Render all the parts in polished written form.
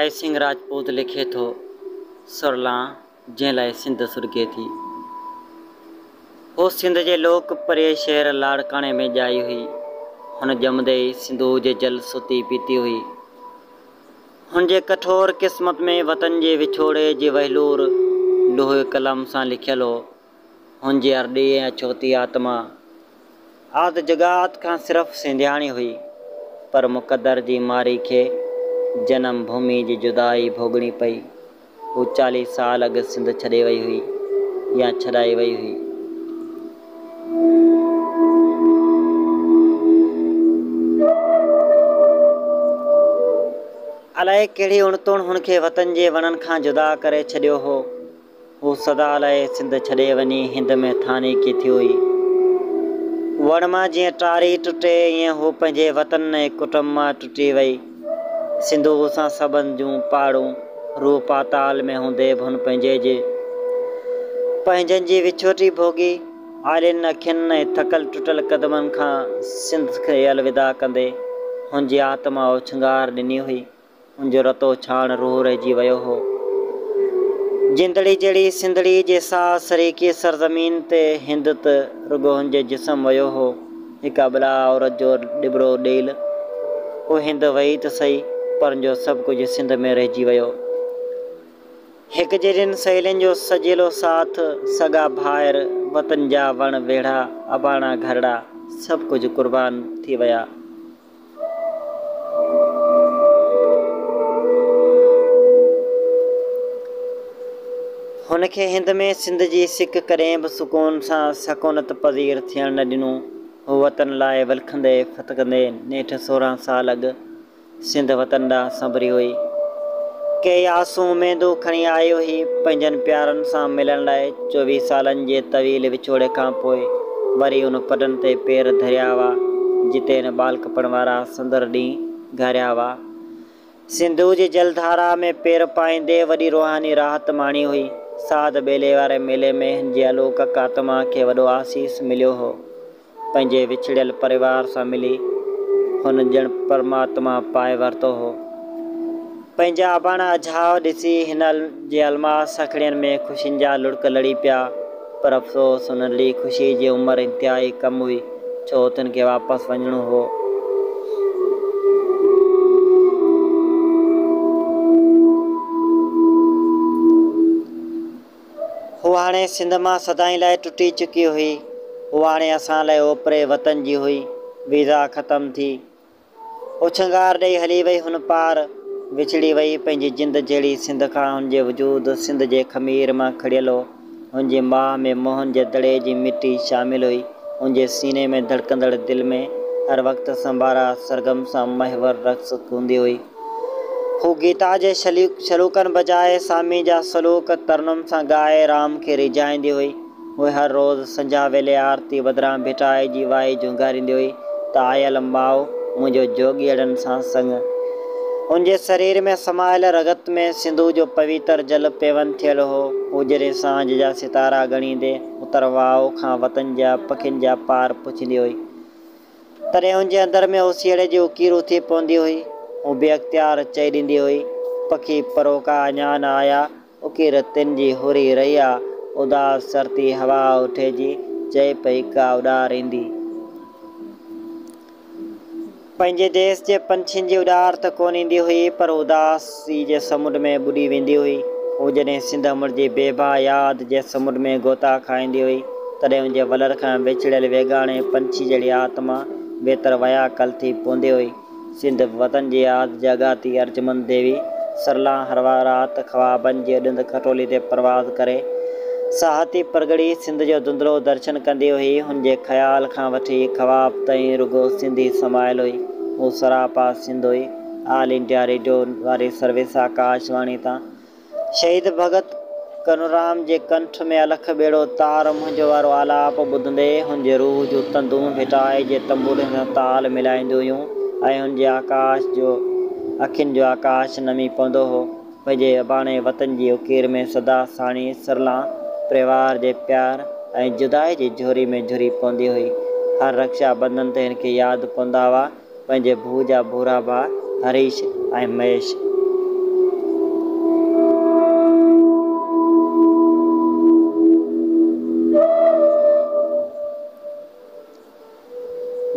राय सिंह राजपूत लिखे थो सुरला जंहिं लाइ सिंध सुर्गे थी। हो सिंध जे लोक परे शहर लाड़काणे में ॼाई हुई। हुन ॼमंदे ई सिंधू जे जल सुती पीती हुई। हुन जे कठोर क़िस्मत में वतन जे विछोड़े जी वहलूर लोहे कलम सां लिखियल हो। हुन जी अरड़ी ऐं चौथी आत्मा आद जगात खां सिर्फ़ सिंधियाणी हुई, पर मुक़दर जी मारी खे जनम भूमि जी जुदाई भोगणी पई। हू 40 साल अॻु सिंध छॾे वई हुई या छॾाई वई हुई। अलाए कहिड़ी उणतुण हुन खे वतन जे वणनि खां जुदा करे छॾियो हो। हू सदा लाइ सिंध छॾे वञी हिंद में थानी की थी हुई। वण मां जीअं टारी टुटे ईअं हू पंहिंजे वतन ऐं कुटुंब मां टुटी वई। सिंधू सां सबन जूं पहाड़ूं रूह पाताल में हूंदे बि हुन पंहिंजनि जी विछोटी भोगी आलियुनि अखियुनि ऐं थकल टुटल क़दमनि खां सिंध खे अलविदा कंदे हुन जी आत्मा उछंगार ॾिनी हुई। हुनजो रतो छाण रूह रहिजी वियो हो। जिंदड़ी जहिड़ी सिंधड़ी जे साह सरीकी सरज़मीन ते हिंद त रुगो हुन जे जिस्म वियो हो। हिकु अबला औरत जो डिॿड़ो ॾेल हू हिंद वई त सही, पर हुनजो सभु कुझु सिंध में रहिजी वियो। हिकु जहिड़ियुनि सहेलियुनि जो सजीलो साथ, सॻा भाइर, वतन जा वण वेड़ा, अबाणा घरड़ा सभु कुझु क़ुर्बान थी विया। हुनखे हिंद में सिंध जी सिक कॾहिं बि सुकून सां सकूनत पज़ीर थियण न ॾिनो। हू वतन लाइ विलखंदे फतकंदे नेठि 16 साल अॻु सिंध वतन ॾांहुं संभरी हुई। के आसूं उमेदूं खणी आई हुई पंहिंजनि प्यारनि सां मिलण लाइ। 24 सालनि जे तवील विछोड़े खां पोइ वरी उन पटनि ते पेर धरिया हुआ जिते हिन बालकपण वारा संदर ॾींहुं घारिया हुआ। सिंधू जी जलधारा में पेर पाईंदे वॾी रूहानी राहत माणी हुई। साध ॿेले वारे मेले में हिन जी अलौकिक आत्मा खे वॾो आसीस मिलियो हो। पंहिंजे विछड़ियल परिवार सां मिली हुन ॼण परमात्मा पाए वरितो हो। पंहिंजा अबाणा अझाव ॾिसी हिन जे अलमास सखड़ियुनि में ख़ुशियुनि जा लुड़क लड़ी पिया, पर अफ़सोस हुन ॾींहुं ख़ुशी जी उमिरि इंतिहाई कम हुई, छो तिन खे वापसि वञिणो हो। हू हाणे सिंध मां सदाईं लाइ टुटी चुकी हुई। हू हाणे असां लाइ ओपरे वतन जी हुई। वीज़ा ख़तमु थी उछंगार ॾेई हली वई हुन पार। विछड़ी वई पंहिंजी जिंद जहिड़ी सिंध खां। हुनजे वजूद सिंध जे ख़मीर मां खड़ियल हो। हुनजे माह में मोहन जे दड़े जी मिटी शामिल हुई। हुनजे सीने में धड़कंदड़ दिलि में हर वक़्तु संभारा सरगम सां महवर रक़्स हूंदी हुई। हू गीता जे शलूकनि बजाए सामी जा सलूक तरनम सां ॻाए राम खे रिझाईंदी हुई। उहे हर रोज़ु संझा वेले आरती बदिरां भिटाए जी वाई झुंगारींदी हुई त आयल माओ मुंहिंजो जोॻीअड़नि सां संग। हुनजे शरीर में समायल रगत में सिंधू जो पवित्र जल पेवन थियल हो। हू जॾहिं सांझ जा सितारा ॻणींदे उतरवाओ खां वतन जा पखियुनि जा पार पुछंदी हुई, तॾहिं हुनजे अंदर में ओसीअड़े जी उकीर उथी पवंदी हुई। हू बेअख़्तियार चई ॾींदी हुई, पखी परोका अञा न आया, उकीर तिन जी हुरी रही आहे, उदास सरती हवा उठे जी चए पई का उॾार ईंदी। पंहिंजे देश जे पंछियुनि जी उॾार त कोन ईंदी हुई, पर उदासी जे समुंड में ॿुॾी वेंदी हुई। हू जॾहिं सिंध मुड़िजी बेबा यादि जे समुंड में गोता खाईंदी हुई, तॾहिं हुनजे वलर खां विछड़ियल वेगाणे पंछी जहिड़ी आत्मा वेतर वया कल थी पवंदी हुई। सिंध वतन जी यादि जगाती अर्जुमंद देवी सरला हरवा रात ख्वाबनि जी ॾंद खटोली ते परवाज़ करे साहती परगड़ी सिंध जो धुंधलो दर्शन कंदी हुई। हुनजे ख़्याल खां वठी ख्वाब ताईं रुगो सिंधी समायल हुई। हू सरापा सिंध हुई। ऑल इंडिया रेडियो वारी सर्विस आकाशवाणी तां शहीद भगत कनूराम जे कंठ में अलख ॿेड़ो तार मुंहिंजो वारो आलाप ॿुधंदे हुनजे रूह जूं तंदूं भिटाए जे तंबूरनि सां ताल मिलाईंदियूं हुयूं ऐं हुनजे अखियुनि जो आकाश नमी पवंदो हो। पंहिंजे अबाणे वतन जी उकीर में सदा साणी सरला परिवार जे प्यार ऐं जुदाई जी झोरी में झुरी पवंदी हुई। हर रक्षाबंधन ते हिनखे यादि पवंदा हुआ पंहिंजे भू जा भूरा भाउ हरीश ऐं महेश।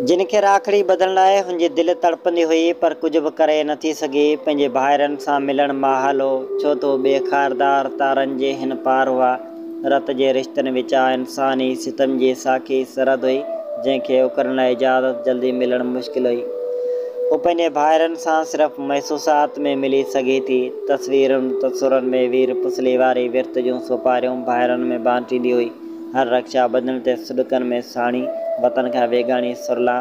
जिनखे राखड़ी ॿधण लाइ हुनजी दिलि तड़पंदी हुई पर कुझु बि करे नथी सघी। पंहिंजे भाइरनि सां मिलण माहौल हो, छो त बेख़ारदार तारनि जे हिन पार हुआ। रत जे रिश्तनि विचां इंसानी सितम जी साखी सरहद हुई, जंहिंखे उकरण लाइ इजाज़त जल्दी मिलणु मुश्किल हुई। हू पंहिंजे भाइरनि सां सिर्फ़ु महसूसात में मिली सघे थी। तस्वीरुनि तसुरनि में वीर पुसली वारी विर्त जूं सुपारियूं भाइरनि में बांटींदी हुई। हर रक्षाबंधन ते सुॾकनि में साणी, वतन खां वेगाणी सुरला,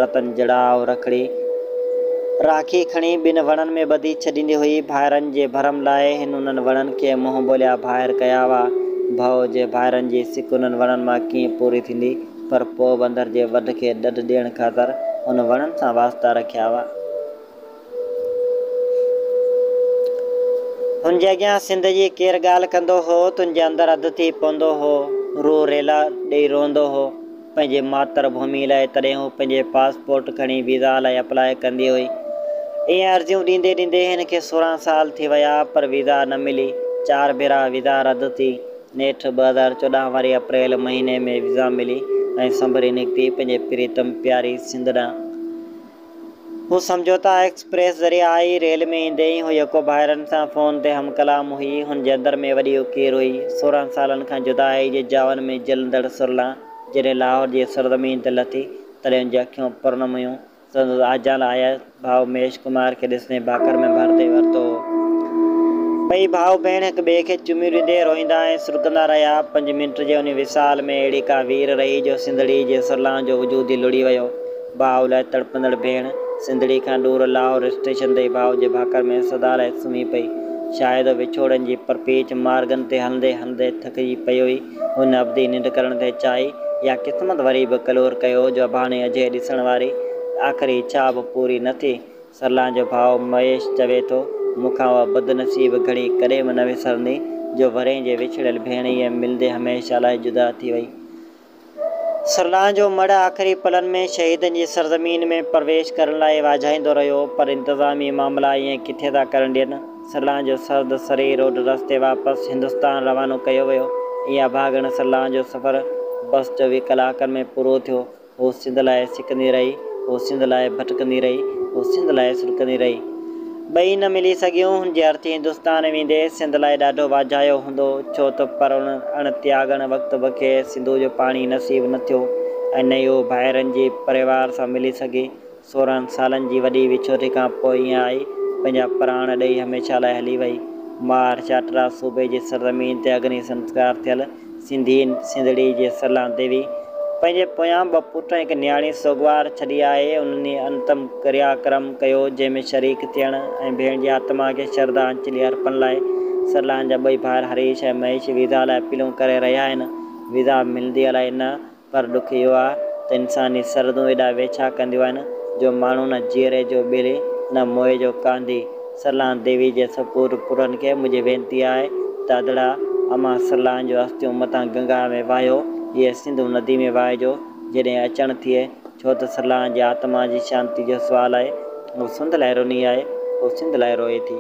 रतन जड़ाव रखड़ी राखी खणी ॿिनि वणनि में ॿधी छॾींदी हुई। भाइरनि जे भरम लाइ हिन उन्हनि वणनि खे मुंहुं बोलिया भाइर कया हुआ। भाउ जे भाइरनि जी सिक उन्हनि वणनि मां कीअं पूरी थींदी, पर पोरबंदर जे वढ खे ॾढ ॾियण ख़ातिर उन वणनि सां वास्ता रखिया हुआ। हुनजे अॻियां सिंध जी केरु ॻाल्हि कंदो हो, तुंहिंजे अंदरि अधु थी पवंदो हो। रूह रेला ॾेई रोंदो हो पंहिंजे मातर भूमि लाइ। तॾहिं हू पंहिंजे पासपोर्ट खणी वीज़ा लाइ अप्लाई कंदी हुई। ईअं अर्ज़ियूं ॾींदे ॾींदे हिन खे 16 साल थी विया, पर वीज़ा न मिली। 4 भेरा वीज़ा रद्द थी। नेठि 2014 वारी अप्रैल महीने में वीज़ा मिली ऐं संभरी निकिती पंहिंजे प्रीतम प्यारी सिंध ॾांहुं। हू समझौता एक्सप्रेस ज़रिए आई। रेल में ईंदे ई हू यको भाइरनि सां फ़ोन ते हम कलाम हुई। हुनजे अंदरि में वॾी उकीर हुई। 16 सालनि खां जुदाई जे जावन में जलंदड़ सुरला जॾहिं लाहौर जी सरज़मीन ते लथी, तॾहिं हुनजी अखियूं पुरनम हुयूं। संदसि आजाल आया भाउ महेश कुमार खे ॾिसंदे भाकर में भरते वरितो हो। ॿई भाउ भेण हिक ॿिए खे चुमियूं ॾींदे रोईंदा ऐं सुरकंदा रहिया। 5 मिंट जे उन विसाल में अहिड़ी का वीर रही जो सिंधड़ी जे सुरला जो वजूद ई लुड़ी वियो। भाउ लाइ तड़पंदड़ भेण सिंधड़ी खां दूर लाहौर स्टेशन ते भाउ जे भाकर में सदा लाइ सुम्ही पई। शायदि विछोड़नि जी परपीच मार्गनि ते हलंदे हलंदे थकिजी पई हुई। हुन अवधी निंड करण ते चाही, या क़िस्मत वरी बि कलोर कयो जो अभाणे अजय ॾिसण वारी आख़िरी इच्छा बि पूरी न थी। सरला जो भाउ महेश चवे थो, मूंखां उहा बदनसीब घड़ी कॾहिं बि न विसरंदी जो वरे जे विछड़ियल भेणीअ मिलंदे हमेशह लाइ जुदा थी वई। सरला जो मड़ आख़िरी पलनि में शहीदनि जी सरज़मीन में प्रवेश करण लाइ वाझाईंदो रहियो, पर इंतिज़ामी मामला ईअं किथे था करण ॾियनि। सरला जो सर्द शरीर रोड रस्ते वापसि हिंदुस्तान रवानो कयो वियो। इहा भागण सरला जो सफ़र बस 24 कलाकनि में पूरो थियो। हू सिंध लाइ सिकंदी रही, हू सिंध लाइ भटकंदी रही, हू सिंध लाइ सुरकंदी रही। ॿई न मिली सघियूं। हुनजे अर्थी हिंदुस्तान वेंदे सिंध लाइ ॾाढो वाझायो हूंदो, छो त पर उन अणत्यागण वक़्त बि खे सिंधू जो पाणी नसीब न थियो ऐं न ई हू भाइरनि जे परिवार सां मिली सघे। 16 सालनि जी वॾी विछोटी खां पोइ ईअं आई, पंहिंजा प्राण ॾेई हमेशह लाइ हली वई। मार चाटरा सूबे जी सरज़मीन ते अग्नि संस्कार थियल सिंधीन सिंधड़ी जे सरला देवी पंहिंजे पोयां 2 पुट हिकु न्याणी सोगवार छॾी आहे। उन्हनि अंतम क्रियाक्रम कयो, जंहिंमें शरीक थियण ऐं भेण जी आत्मा खे श्रद्धांजलि अर्पण लाइ सरला जा 2 भाउर हरीश ऐं महेश वीज़ा लाइ अपीलूं करे रहिया आहिनि। वीज़ा मिलंदी अलाए न, पर ॾुख इहो आहे त इंसानी सरहदूं एॾा वेछा कंदियूं आहिनि जो माण्हू न जीअरे जो ॿिले न मोए जो कांधी। सरला देवी जे सपूत पुटनि खे मुंहिंजी वेनती आहे त अदड़ा अमा सरला जो अस्थियूं मथां गंगा में वाहियो, इहे सिंधु नदी में वाहिजो जॾहिं अचणु थिए, छो त सरला जी आत्मा जी शांति जो सुवालु आहे। हू सिंध लाइ रुनी आहे, हू सिंध लाइ रोए थी।